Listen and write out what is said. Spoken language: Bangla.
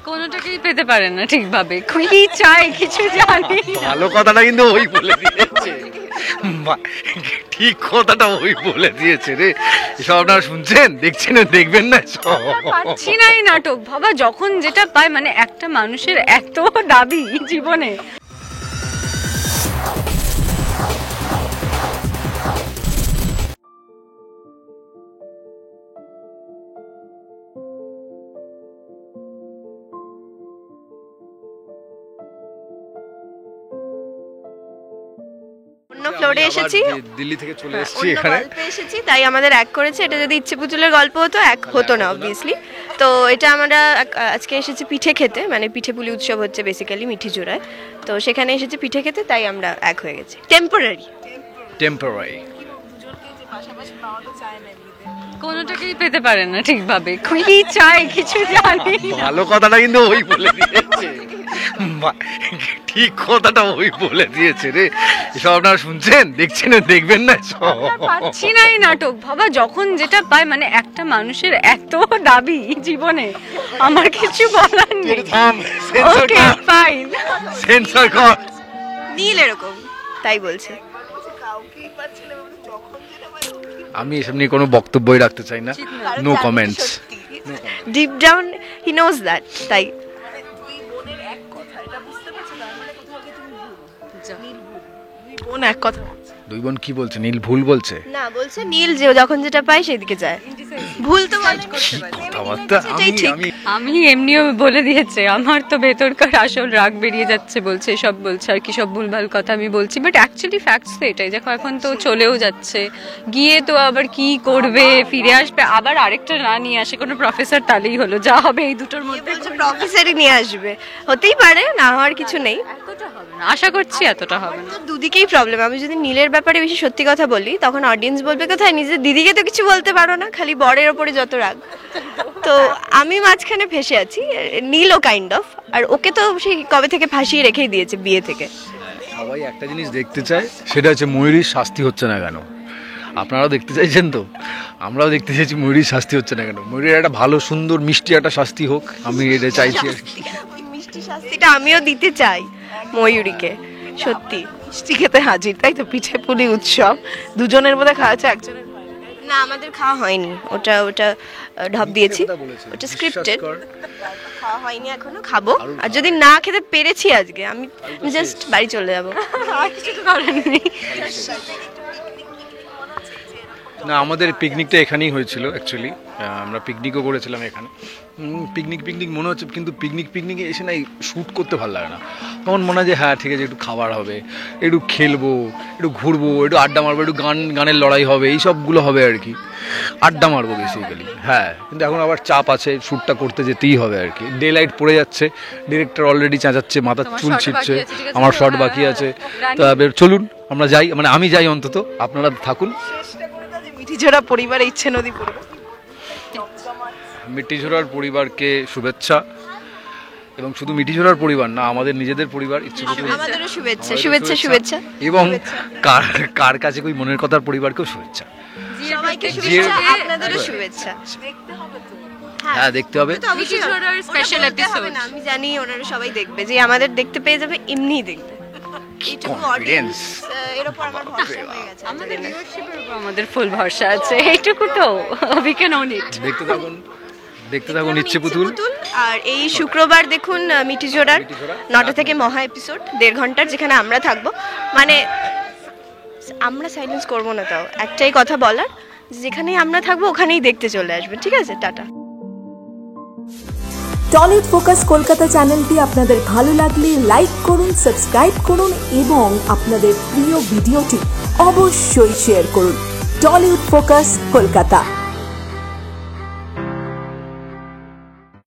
কোনোটাকেই পেতে পারে না ঠিকভাবে, কি চাই কিছু জানি না। ভালো কথাটা কিন্তু ওই বলে দিয়েছে, ঠিক কথাটা ওই বলে দিয়েছে রে। এসব আপনারা শুনছেন, দেখছেন, দেখবেন না, পাচ্ছি না এই নাটক। বাবা যখন যেটা পায়, মানে একটা মানুষের এত দাবি জীবনে। অন্য ফ্লোরে এসেছি, দিল্লি থেকে চলে এসেছি এখানে, গল্পে এসেছি, তাই আমাদের এক করেছে। এটা যদি ইচ্ছে পুতুলের গল্প হতো এক হতো না অবভিয়াসলি। তো এটা আমরা আজকে এসেছি পিঠে খেতে, মানে পিঠে পুলি উৎসব হচ্ছে বেসিক্যালি মিঠি জোড়ায়, তো সেখানে এসেছি পিঠে খেতে, তাই আমরা এক হয়ে গেছি টেম্পোরারি। কোনোটাকেই পেতে পারে না ঠিকভাবে, কি চাই কিছু জানি না। ভালো কথাটা কিন্তু ওই বলে দিয়েছে, ঠিক কথাটা ওই বলে দিয়েছে রে। এসব আপনারা শুনছেন, দেখছেন, দেখবেন না, পাচ্ছি না এই নাটক। বাবা যখন যেটা পায়, মানে একটা মানুষের এত দাবি জীবনে, আমার কিছু বলার নেই। ওকে ফাইন, সেন্সর কর। নীল এরকম, তাই বলছে। আমি এসব নিয়ে কোনো বক্তব্যই রাখতে চাই না, no comments. Deep down he knows that, তাই। বোন এক কথা, দুই বোন কি বলছে? নীল ভুল বলছে না, বলছে নীল যে যখন যেটা পায় সেদিকে যায়। ভুল তো মানে করতে পারে। কথাবার্তা। আমি এমনিও বলে দিয়েছে, আমার তো ভেতরকার আসল রাগ বেরিয়ে যাচ্ছে, বলছে সব বলছে আর কি সব ভুলভাল কথা আমি বলছি, বাট অ্যাকচুয়ালি ফ্যাক্টস তো এটাই। দেখো এখন তো চলেও যাচ্ছে, গিয়ে তো আবার কি করবে, ফিরে আসবে, আবার আরেকটা না নিয়ে আসে কোনো প্রফেসর, তাহলেই হলো। যা হবে এই দুটোর মধ্যে প্রফেসরই নিয়ে আসবে, হতেই পারে, না হওয়ার কিছু নেই। আশা করছি এতটা হবে না। দুদিকেই প্রবলেম। আমি যদি নীলের ব্যাপারে বেশি সত্যি কথা বলি, তখন অডিয়েন্স বলবে কোথায়, নিজের দিদিকে তো কিছু বলতে পারো না, খালি বরের ওপরে যত রাগ। তো আমি মাঝখানে ফেসে আছি, নীলও কাইন্ড অফ, আর ওকে তো সেই কবে থেকে ফাঁসিয়ে রেখেই দিয়েছে বিয়ে থেকে। সবাই একটা জিনিস দেখতে চায়, সেটা হচ্ছে ময়ূরীর শাস্তি হচ্ছে না কেন। আপনারাও দেখতে চাইছেন তো, আমরাও দেখতে চাইছি ময়ূরীর শাস্তি হচ্ছে না কেন। ময়ূরীর একটা ভালো সুন্দর মিষ্টি একটা শাস্তি হোক, আমি এটা চাইছি আর কি। মিষ্টি শাস্তিটা আমিও দিতে চাই ময়ূরীকে, সত্যি। মিষ্টি খেতে হাজির, তাই তো? পিঠে পুলি উৎসব দুজনের মধ্যে খাওয়াচ্ছে, একজনের না, আমাদের খাওয়া হয়নি, ওটা ঢপ দিয়েছি, ওটা স্ক্রিপ্টেড, খাওয়া হয়নি এখনো, খাবো। আর যদি না খেতে পেরেছি আজকে, আমি জাস্ট বাড়ি চলে যাবো, আর কিছু তো করার নেই। না, আমাদের পিকনিকটা এখানেই হয়েছিল অ্যাকচুয়ালি, আমরা পিকনিকও করেছিলাম এখানে। পিকনিক মনে হচ্ছে, কিন্তু পিকনিকে এসে না শ্যুট করতে ভালো লাগে না। তখন মনে হয় যে হ্যাঁ ঠিক আছে, একটু খাবার হবে, একটু খেলবো, একটু ঘুরবো, একটু আড্ডা মারবো, একটু গানের লড়াই হবে, এই সবগুলো হবে আর কি, আড্ডা মারবো বেসিক্যালি। হ্যাঁ, কিন্তু এখন আবার চাপ আছে, শ্যুটটা করতে যেতেই হবে আর কি। ডে লাইট পড়ে যাচ্ছে, ডিরেক্টর অলরেডি চেঁচাচ্ছে, মাথার চুল ছিটছে, আমার শট বাকি আছে। তা চলুন আমরা যাই, মানে আমি যাই অন্তত, আপনারা থাকুন। মিঠিঝোড়া পরিবার, ইচ্ছে নদী পরিবার, মিঠিঝোড়ার পরিবারকে শুভেচ্ছা, এবং শুধু মিঠিঝোড়ার পরিবার না, আমাদের নিজেদের পরিবার আমাদেরও শুভেচ্ছা, শুভেচ্ছা, শুভেচ্ছা, এবং কার কাছে কই মনের কথার পরিবারকেও শুভেচ্ছা, সবাইকে শুভেচ্ছা, আপনাদেরও শুভেচ্ছা। হ্যাঁ, দেখতে হবে স্পেশাল এপিসোড। আমি জানি ওনারা সবাই দেখবে, যে আমাদের দেখতে পেয়ে যাবে, এমনিই দেখবে। আমাদের ফুল ভরসা আছে, এইটুকু তো we can own it। দেখতে থাকুন ইচ্ছে পুতুল। আর এই শুক্রবার দেখুন মিঠিঝোড়ার 9টা থেকে মহা এপিসোড, 1.5 ঘন্টার, যেখানে আমরা থাকবো। মানে আমরা সাইলেন্স করবো না, তাও একটাই কথা বলার, যেখানেই আমরা থাকবো ওখানেই দেখতে চলে আসবেন, ঠিক আছে? টাটা। টলিউড ফোকাস কলকাতা চ্যানেলটি আপনাদের ভালো লাগলে লাইক করুন, সাবস্ক্রাইব করুন এবং আপনাদের প্রিয় ভিডিওটি অবশ্যই শেয়ার করুন। Tollywood focus Kolkata.